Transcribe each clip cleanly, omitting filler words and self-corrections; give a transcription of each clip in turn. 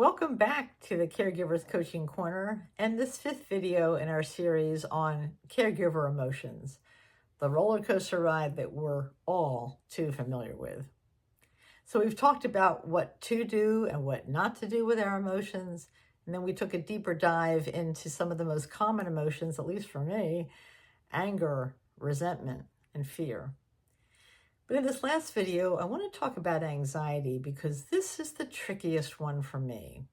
Welcome back to the Caregivers Coaching Corner and this fifth video in our series on caregiver emotions, the roller coaster ride that we're all too familiar with. So we've talked about what to do and what not to do with our emotions, and then we took a deeper dive into some of the most common emotions, at least for me: anger, resentment, and fear. But in this last video, I want to talk about anxiety because this is the trickiest one for me.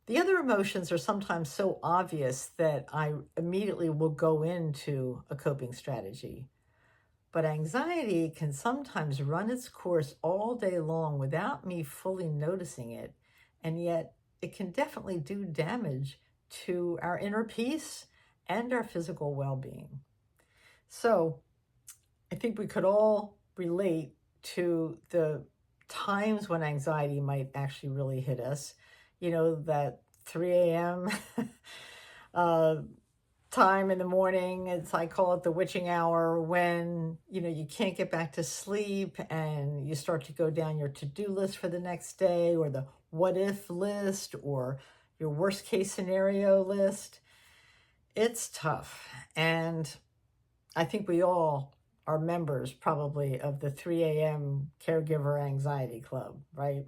The other emotions are sometimes so obvious that I immediately will go into a coping strategy. But anxiety can sometimes run its course all day long without me fully noticing it, and yet it can definitely do damage to our inner peace and our physical well-being. So I think we could all relate to the times when anxiety might actually really hit us. You know, that 3 a.m. Time in the morning. I call it the witching hour, when, you can't get back to sleep and you start to go down your to-do list for the next day, or the what if list, or your worst case scenario list. It's tough. And I think we all are members probably of the 3 a.m. Caregiver Anxiety Club, right?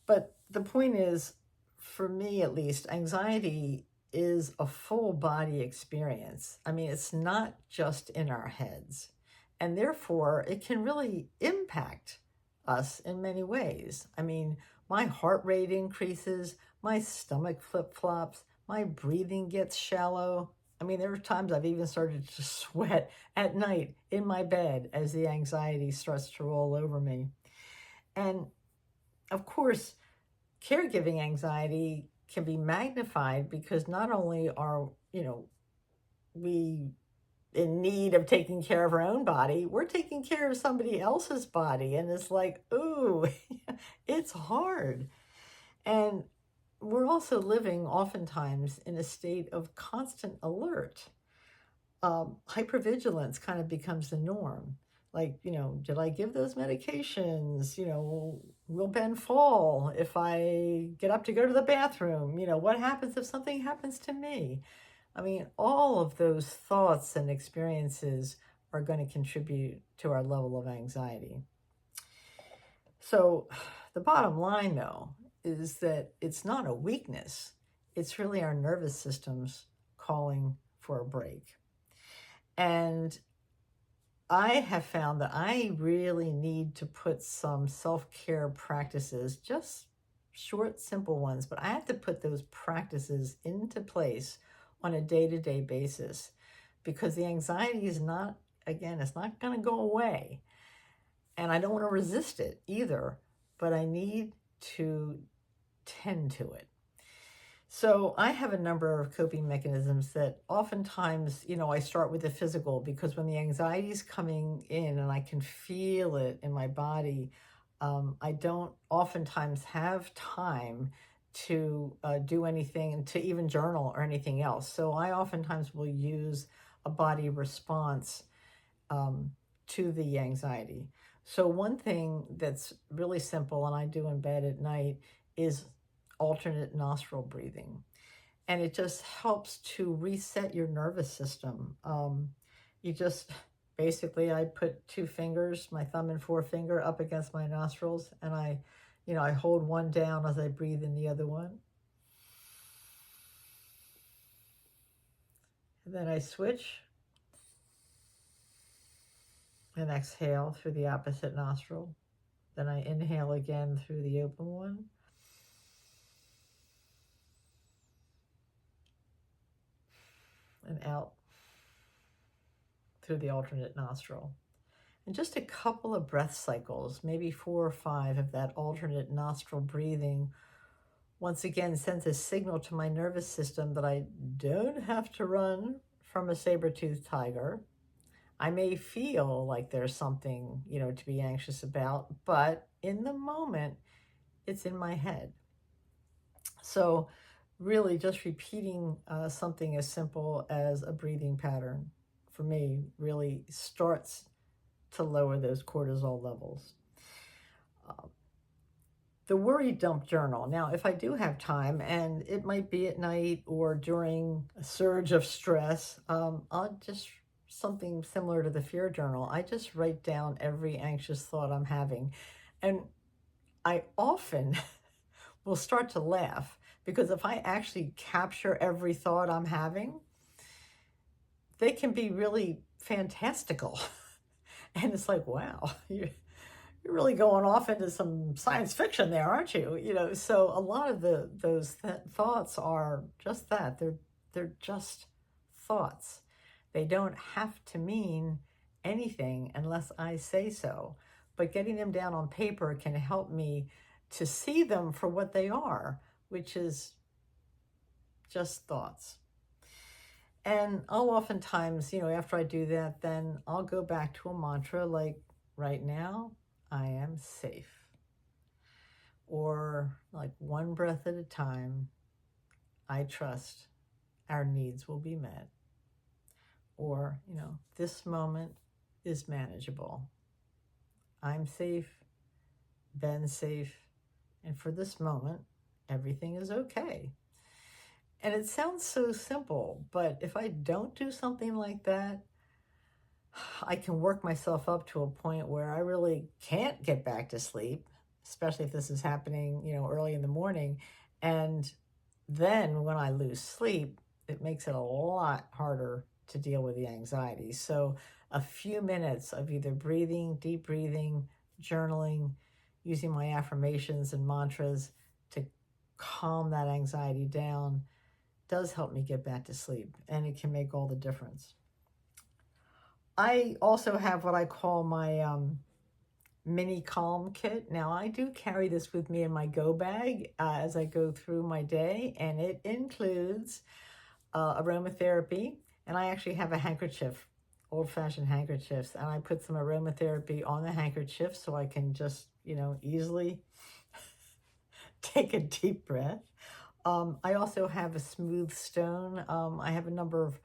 But the point is, for me at least, anxiety is a full body experience. I mean, it's not just in our heads. And therefore, it can really impact us in many ways. I mean, my heart rate increases, my stomach flip-flops, my breathing gets shallow. I mean, there are times I've even started to sweat at night in my bed as the anxiety starts to roll over me. And of course, caregiving anxiety can be magnified because not only are, we in need of taking care of our own body, we're taking care of somebody else's body. And it's like, ooh, it's hard. And we're also living oftentimes in a state of constant alert. Hyper-vigilance kind of becomes the norm. Like, did I give those medications? Will Ben fall if I get up to go to the bathroom? What happens if something happens to me? I mean, all of those thoughts and experiences are going to contribute to our level of anxiety. So the bottom line, though, is that it's not a weakness. It's really our nervous systems calling for a break. And I have found that I really need to put some self-care practices, just short, simple ones, but I have to put those practices into place on a day-to-day basis, because the anxiety is not, again, it's not going to go away. And I don't want to resist it either, but I need to tend to it. So I have a number of coping mechanisms that oftentimes, I start with the physical, because when the anxiety is coming in and I can feel it in my body, I don't oftentimes have time to do anything, to even journal or anything else. So I oftentimes will use a body response to the anxiety. So one thing that's really simple, and I do in bed at night, is alternate nostril breathing. And it just helps to reset your nervous system. You just, basically, I put two fingers, my thumb and forefinger, up against my nostrils, and I hold one down as I breathe in the other one. And then I switch and exhale through the opposite nostril. Then I inhale again through the open one. And out through the alternate nostril. And just a couple of breath cycles, maybe 4 or 5 of that alternate nostril breathing, once again sends a signal to my nervous system that I don't have to run from a saber-toothed tiger. I may feel like there's something, to be anxious about, but in the moment, it's in my head. So really just repeating something as simple as a breathing pattern, for me, really starts to lower those cortisol levels. the worry dump journal. Now, if I do have time, and it might be at night or during a surge of stress, I'll just something similar to the fear journal. I just write down every anxious thought I'm having. And I often will start to laugh because if I actually capture every thought I'm having, they can be really fantastical. And it's like, wow, you're really going off into some science fiction there, aren't you? So a lot of those thoughts are just that. They're just thoughts. They don't have to mean anything unless I say so. But getting them down on paper can help me to see them for what they are, which is just thoughts. And I'll oftentimes, after I do that, then I'll go back to a mantra like, right now, I am safe. Or like, one breath at a time, I trust our needs will be met. Or, this moment is manageable. I'm safe, Ben's safe, and for this moment, everything is okay. And it sounds so simple, but if I don't do something like that, I can work myself up to a point where I really can't get back to sleep, especially if this is happening, early in the morning. And then when I lose sleep, it makes it a lot harder to deal with the anxiety. So a few minutes of either breathing, deep breathing, journaling, using my affirmations and mantras to calm that anxiety down does help me get back to sleep, and it can make all the difference. I also have what I call my mini calm kit. Now, I do carry this with me in my go bag as I go through my day, and it includes aromatherapy, and I actually have a handkerchief, old-fashioned handkerchiefs, and I put some aromatherapy on the handkerchief so I can just, easily take a deep breath. I also have a smooth stone. I have a number of,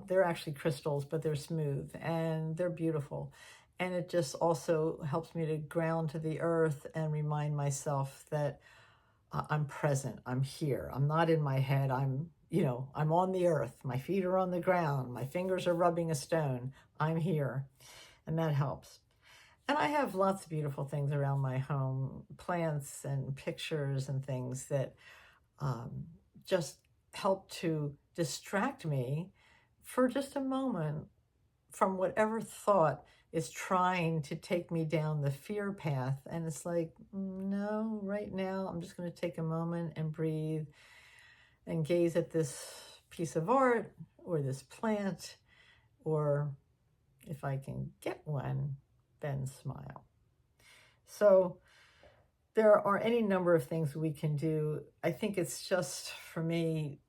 they're actually crystals, but they're smooth and they're beautiful. And it just also helps me to ground to the earth and remind myself that I'm present, I'm here, I'm not in my head, I'm on the earth, my feet are on the ground, my fingers are rubbing a stone, I'm here, and that helps. And I have lots of beautiful things around my home, plants and pictures and things that just help to distract me for just a moment from whatever thought is trying to take me down the fear path. And it's like, no, right now I'm just going to take a moment and breathe and gaze at this piece of art or this plant, or if I can get one, then smile. So there are any number of things we can do. I think it's just, for me,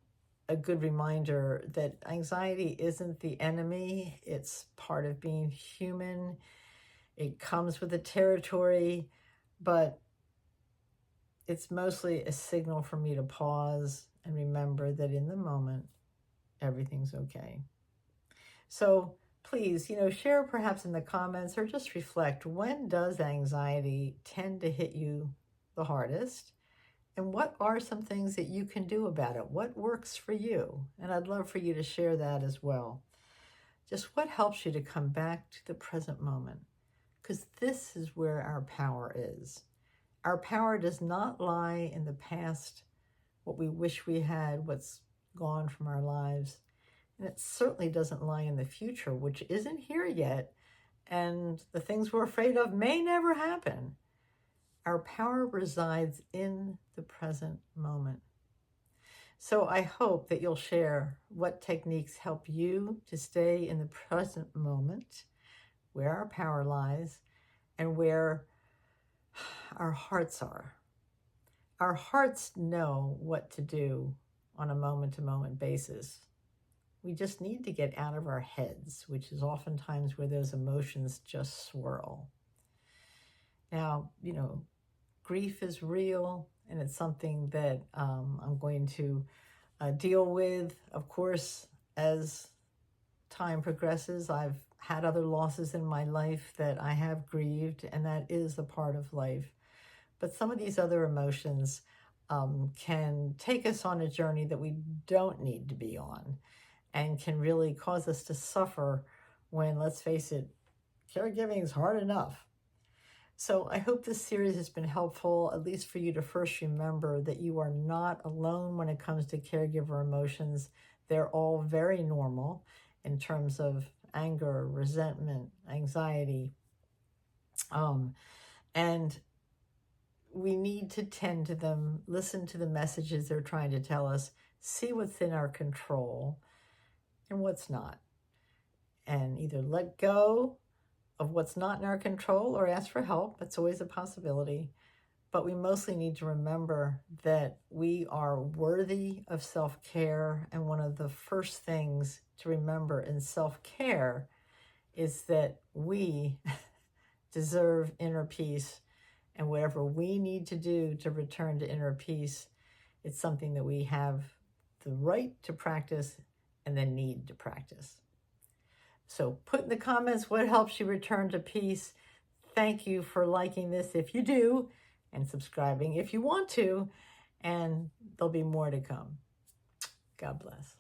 a good reminder that anxiety isn't the enemy. It's part of being human. It comes with the territory, but it's mostly a signal for me to pause and remember that in the moment, everything's okay. So please, share perhaps in the comments or just reflect, when does anxiety tend to hit you the hardest? And what are some things that you can do about it? What works for you? And I'd love for you to share that as well. Just what helps you to come back to the present moment? Because this is where our power is. Our power does not lie in the past, what we wish we had, what's gone from our lives. And it certainly doesn't lie in the future, which isn't here yet. And the things we're afraid of may never happen. Our power resides in the present moment. So I hope that you'll share what techniques help you to stay in the present moment, where our power lies, and where our hearts are. Our hearts know what to do on a moment-to-moment basis. We just need to get out of our heads, which is oftentimes where those emotions just swirl. Now, grief is real, and it's something that I'm going to deal with. Of course, as time progresses, I've had other losses in my life that I have grieved, and that is a part of life. But some of these other emotions can take us on a journey that we don't need to be on, and can really cause us to suffer when, let's face it, caregiving is hard enough. So I hope this series has been helpful, at least for you to first remember that you are not alone when it comes to caregiver emotions. They're all very normal in terms of anger, resentment, anxiety. And we need to tend to them, listen to the messages they're trying to tell us, see what's in our control and what's not, and either let go of what's not in our control or ask for help. That's always a possibility. But we mostly need to remember that we are worthy of self-care. And one of the first things to remember in self-care is that we deserve inner peace. And whatever we need to do to return to inner peace, it's something that we have the right to practice and the need to practice. So put in the comments what helps you return to peace. Thank you for liking this if you do, and subscribing if you want to, and there'll be more to come. God bless.